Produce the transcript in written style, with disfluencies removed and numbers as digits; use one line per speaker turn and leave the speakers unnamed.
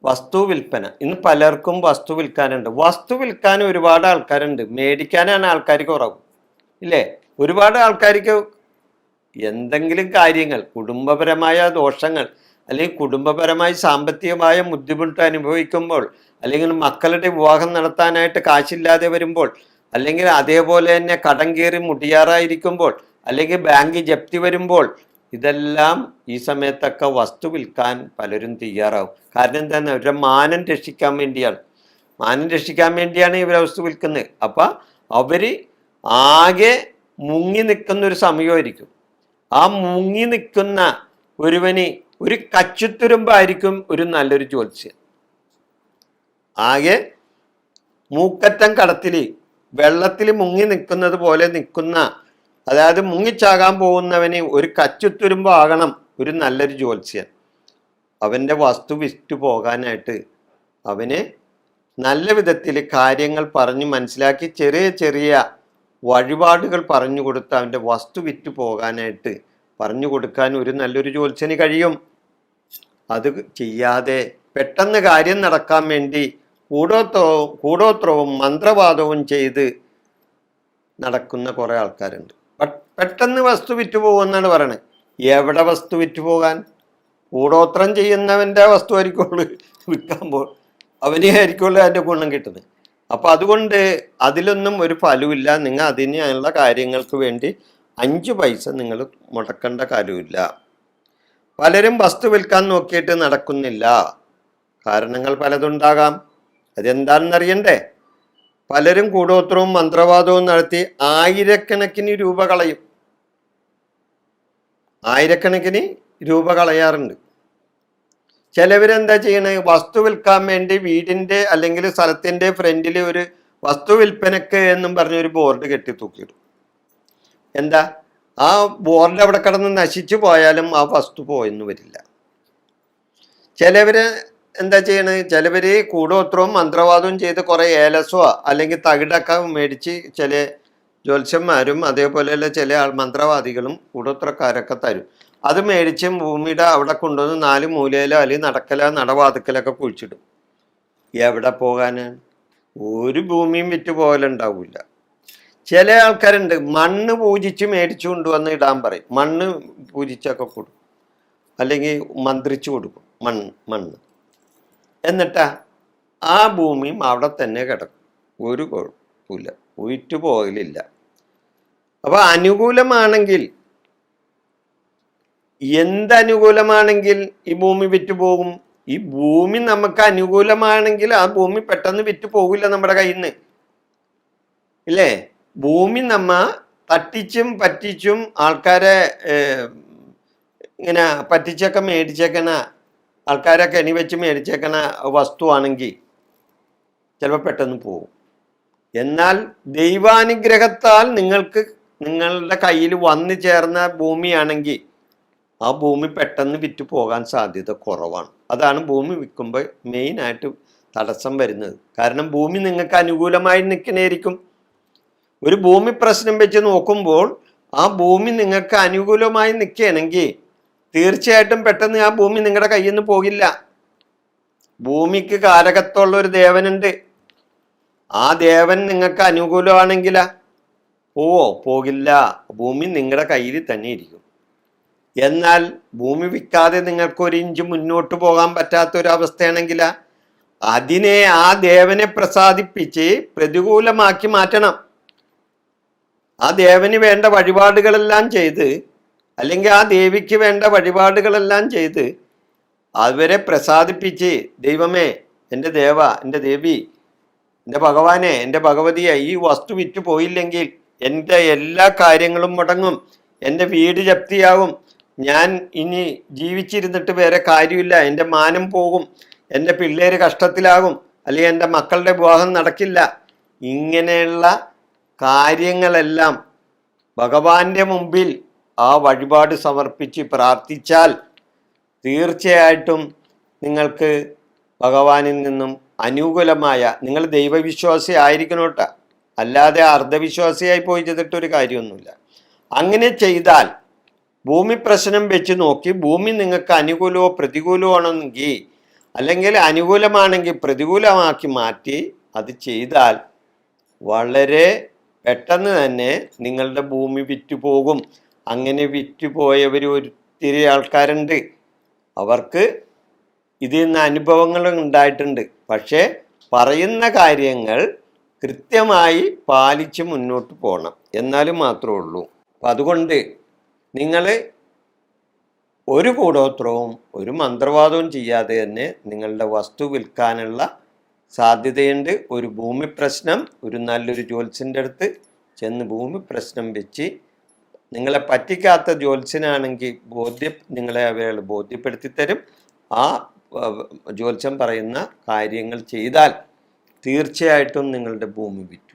വസ്തു വിൽപ്പന. ഇന്ന് പലർക്കും വസ്തു വിൽക്കാനുണ്ട്. വസ്തു വിൽക്കാൻ ഒരുപാട് ആൾക്കാരുണ്ട്, മേടിക്കാനാണ് ആൾക്കാർ കുറവ്, ഇല്ലേ? ഒരുപാട് ആൾക്കാർക്ക് എന്തെങ്കിലും കാര്യങ്ങൾ, കുടുംബപരമായ ദോഷങ്ങൾ, അല്ലെങ്കിൽ കുടുംബപരമായി സാമ്പത്തികമായ ബുദ്ധിമുട്ട് അനുഭവിക്കുമ്പോൾ, അല്ലെങ്കിൽ മക്കളുടെ വിവാഹം നടത്താനായിട്ട് കാശില്ലാതെ വരുമ്പോൾ, അല്ലെങ്കിൽ അതേപോലെ തന്നെ കടം കയറി മുടിയാറായിരിക്കുമ്പോൾ, അല്ലെങ്കിൽ ബാങ്ക് ജപ്തി വരുമ്പോൾ, ഇതെല്ലാം ഈ സമയത്തൊക്കെ വസ്തു വിൽക്കാൻ പലരും തയ്യാറാവും. കാരണം എന്താണ്? അവരുടെ മാനം രക്ഷിക്കാൻ വേണ്ടിയാണ്. മാനം രക്ഷിക്കാൻ വേണ്ടിയാണ് ഇവർ വസ്തു വിൽക്കുന്നത്. അപ്പം അവർ ആകെ മുങ്ങി നിൽക്കുന്ന ഒരു സമയമായിരിക്കും. ആ മുങ്ങി നിൽക്കുന്ന ഒരുവന് ഒരു കച്ചുത്തുരുമ്പായിരിക്കും ഒരു നല്ലൊരു ജ്യോത്സ്യൻ. ആകെ മൂക്കറ്റം കടത്തിൽ വെള്ളത്തിൽ മുങ്ങി നിൽക്കുന്നത് പോലെ നിൽക്കുന്ന, അതായത് മുങ്ങിച്ചാകാൻ പോകുന്നവന് ഒരു കച്ചുത്തുരുമ്പാകണം ഒരു നല്ലൊരു ജ്യോത്സ്യൻ. അവൻ്റെ വസ്തു വിറ്റു പോകാനായിട്ട് അവന് നല്ല വിധത്തിൽ കാര്യങ്ങൾ പറഞ്ഞ് മനസ്സിലാക്കി ചെറിയ ചെറിയ വഴിപാടുകൾ പറഞ്ഞു കൊടുത്ത് അവൻ്റെ വസ്തു വിറ്റു പോകാനായിട്ട് പറഞ്ഞു കൊടുക്കാൻ ഒരു നല്ലൊരു ജ്യോത്സ്യന് കഴിയും. അത് ചെയ്യാതെ പെട്ടെന്ന് കാര്യം നടക്കാൻ വേണ്ടി കൂടോത്രവും മന്ത്രവാദവും ചെയ്ത് നടക്കുന്ന കുറേ ആൾക്കാരുണ്ട്. പെട്ടെന്ന് വസ്തു വിറ്റു പോകുമെന്നാണ് പറയണത്. എവിടെ വസ്തു വിറ്റു പോകാൻ? കൂടോത്രം ചെയ്യുന്നവൻ്റെ വസ്തു ആയിരിക്കുള്ളൂ വിൽക്കുമ്പോൾ, അവനെ ആയിരിക്കുള്ളൂ അതിൻ്റെ ഗുണം കിട്ടുന്നത്. അപ്പം അതുകൊണ്ട് അതിലൊന്നും ഒരു ഫലമില്ല. നിങ്ങൾ അതിനുള്ള കാര്യങ്ങൾക്ക് വേണ്ടി 5 പൈസ നിങ്ങൾ മുടക്കേണ്ട കാര്യമില്ല. പലരും വസ്തു വിൽക്കാൻ നോക്കിയിട്ട് നടക്കുന്നില്ല. കാരണങ്ങൾ പലതുണ്ടാകാം. അതെന്താണെന്നറിയണ്ടേ? പലരും കൂടോത്രവും മന്ത്രവാദവും നടത്തി ആയിരക്കണക്കിന് രൂപ കളയും. ആയിരക്കണക്കിന് രൂപ കളയാറുണ്ട്. ചിലവരെന്താ ചെയ്യണേ? വസ്തു വിൽക്കാൻ വേണ്ടി വീടിൻ്റെ അല്ലെങ്കിൽ സ്ഥലത്തിൻ്റെ ഫ്രണ്ടിൽ ഒരു വസ്തു വിൽപ്പനക്ക് എന്നും പറഞ്ഞൊരു ബോർഡ് കെട്ടി തൂക്കിയിടും. എന്താ? ആ ബോർഡ് അവിടെ കിടന്ന് നശിച്ചു പോയാലും ആ വസ്തു പോയെന്ന് വരില്ല. ചിലവര് എന്താ ചെയ്യണത്? ചിലവര് കൂടോത്രവും മന്ത്രവാദവും ചെയ്ത് കുറെ ഏലസോ അല്ലെങ്കിൽ തകിടൊക്കെ മേടിച്ച് ചില ജ്യോത്സ്യന്മാരും അതേപോലെയുള്ള ചില മന്ത്രവാദികളും കൂടോത്രക്കാരൊക്കെ തരും. അത് മേടിച്ച് ഭൂമിയുടെ അവിടെ കൊണ്ടുവന്ന് 4 മൂലയിലോ അല്ലെങ്കിൽ നടവാതുക്കലൊക്കെ കുഴിച്ചിടും. എവിടെ പോകാനാണ്? ഒരു ഭൂമിയും വിറ്റ് പോകലുണ്ടാവില്ല. ചില ആൾക്കാരുണ്ട്, മണ്ണ് പൂജിച്ച് മേടിച്ചു കൊണ്ടുവന്ന് ഇടാൻ പറയും. മണ്ണ് പൂജിച്ചൊക്കെ കൊടുക്കും, അല്ലെങ്കിൽ മന്ത്രിച്ചു കൊടുക്കും മണ്ണ്. എന്നിട്ടാ ആ ഭൂമിയും അവിടെ തന്നെ കിടക്കും, ഒരു കുഴപ്പമില്ല, വിറ്റു പോകലില്ല. അപ്പൊ അനുകൂലമാണെങ്കിൽ, എന്തനുകൂലമാണെങ്കിൽ ഈ ഭൂമി വിറ്റു പോകും? ഈ ഭൂമി നമുക്ക് അനുകൂലമാണെങ്കിൽ ആ ഭൂമി പെട്ടെന്ന് വിറ്റു പോകില്ല നമ്മുടെ കയ്യിൽ നിന്ന്, ഇല്ലേ? ഭൂമി നമ്മ തട്ടിച്ചും പറ്റിച്ചും ആൾക്കാരെ ഇങ്ങനെ പറ്റിച്ചൊക്കെ മേടിച്ചേക്കണ, ആൾക്കാരെ കെണി വെച്ച് മേടിച്ചേക്കണ വസ്തുവാണെങ്കിൽ ചിലപ്പോൾ പെട്ടെന്ന് പോകും. എന്നാൽ ദൈവാനുഗ്രഹത്താൽ നിങ്ങൾക്ക് നിങ്ങളുടെ കയ്യിൽ വന്നു ചേർന്ന ഭൂമിയാണെങ്കിൽ ആ ഭൂമി പെട്ടെന്ന് വിറ്റ് പോകാൻ സാധ്യത കുറവാണ്. അതാണ് ഭൂമി വിൽക്കുമ്പോൾ മെയിനായിട്ട് തടസ്സം വരുന്നത്. കാരണം ഭൂമി നിങ്ങൾക്ക് അനുകൂലമായി നിൽക്കണേയിരിക്കും. ഒരു ഭൂമി പ്രശ്നം വെച്ച് നോക്കുമ്പോൾ ആ ഭൂമി നിങ്ങൾക്ക് അനുകൂലമായി നിൽക്കുകയാണെങ്കിൽ തീർച്ചയായിട്ടും പെട്ടെന്ന് ആ ഭൂമി നിങ്ങളുടെ കയ്യിൽ നിന്ന് പോകില്ല. ഭൂമിക്ക് കാരകത്വമുള്ള ഒരു ദേവനുണ്ട്. ആ ദേവൻ നിങ്ങൾക്ക് അനുകൂലമാണെങ്കിലാ പോകില്ല. ഭൂമി നിങ്ങളുടെ കയ്യിൽ തന്നെ ഇരിക്കും. എന്നാൽ ഭൂമി വിൽക്കാതെ നിങ്ങൾക്ക് 1 ഇഞ്ച് മുന്നോട്ട് പോകാൻ പറ്റാത്തൊരവസ്ഥയാണെങ്കിലാ അതിനെ ആ ദേവനെ പ്രസാദിപ്പിച്ച് പ്രതികൂലമാക്കി മാറ്റണം. ആ ദേവന് വേണ്ട വഴിപാടുകളെല്ലാം ചെയ്ത്, അല്ലെങ്കിൽ ആ ദേവിക്ക് വേണ്ട വഴിപാടുകളെല്ലാം ചെയ്ത് അവരെ പ്രസാദിപ്പിച്ച്, ദൈവമേ, എൻ്റെ ദേവ, എൻ്റെ ദേവി, എൻ്റെ ഭഗവാനെ, എൻ്റെ ഭഗവതിയെ, ഈ വസ്തു വിറ്റ് പോയില്ലെങ്കിൽ എൻ്റെ എല്ലാ കാര്യങ്ങളും മുടങ്ങും, എൻ്റെ വീട് ജപ്തിയാവും, ഞാൻ ഇനി ജീവിച്ചിരുന്നിട്ട് വേറെ കാര്യമില്ല, എൻ്റെ മാനം പോകും, എൻ്റെ പിള്ളേര് കഷ്ടത്തിലാകും, അല്ലെങ്കിൽ എൻ്റെ മക്കളുടെ വിവാഹം നടക്കില്ല. ഇങ്ങനെയുള്ള കാര്യങ്ങളെല്ലാം ഭഗവാന്റെ മുമ്പിൽ ആ വഴിപാട് സമർപ്പിച്ച് പ്രാർത്ഥിച്ചാൽ തീർച്ചയായിട്ടും നിങ്ങൾക്ക് ഭഗവാനിൽ നിന്നും അനുകൂലമായ, നിങ്ങൾ ദൈവവിശ്വാസി ആയിരിക്കണം കേട്ടോ, അല്ലാതെ അർദ്ധവിശ്വാസിയായി പോയി ചെയ്തിട്ടൊരു കാര്യമൊന്നുമില്ല. അങ്ങനെ ചെയ്താൽ ഭൂമി പ്രശ്നം വെച്ച് നോക്കി ഭൂമി നിങ്ങൾക്ക് അനുകൂലമോ പ്രതികൂലമോ ആണെങ്കിൽ അല്ലെങ്കിൽ അനുകൂലമാണെങ്കിൽ പ്രതികൂലമാക്കി മാറ്റി അത് ചെയ്താൽ വളരെ പെട്ടെന്ന് തന്നെ നിങ്ങളുടെ ഭൂമി വിറ്റുപോകും. അങ്ങനെ വിറ്റുപോയവർ ഒത്തിരി ആൾക്കാരുണ്ട്. അവർക്ക് ഇതിൽ നിന്ന് അനുഭവങ്ങൾ ഉണ്ടായിട്ടുണ്ട്. പക്ഷേ പറയുന്ന കാര്യങ്ങൾ കൃത്യമായി പാലിച്ച് മുന്നോട്ട് പോകണം, എന്നാലും മാത്രമേ ഉള്ളൂ. അപ്പം അതുകൊണ്ട് നിങ്ങൾ ഒരു കൂടോത്രവും ഒരു മന്ത്രവാദവും ചെയ്യാതെ തന്നെ നിങ്ങളുടെ വസ്തു വിൽക്കാനുള്ള സാധ്യതയുണ്ട്. ഒരു ഭൂമി പ്രശ്നം ഒരു നല്ലൊരു ജ്യോത്സ്യൻ്റെ അടുത്ത് ചെന്ന് ഭൂമി പ്രശ്നം വെച്ച്, നിങ്ങളെ പറ്റിക്കാത്ത ജ്യോത്സ്യനാണെങ്കിൽ നിങ്ങളെ അവരെ ബോധ്യപ്പെടുത്തി തരും. ആ ജ്യോത്സ്യം പറയുന്ന കാര്യങ്ങൾ ചെയ്താൽ തീർച്ചയായിട്ടും നിങ്ങളുടെ ഭൂമി വിറ്റും.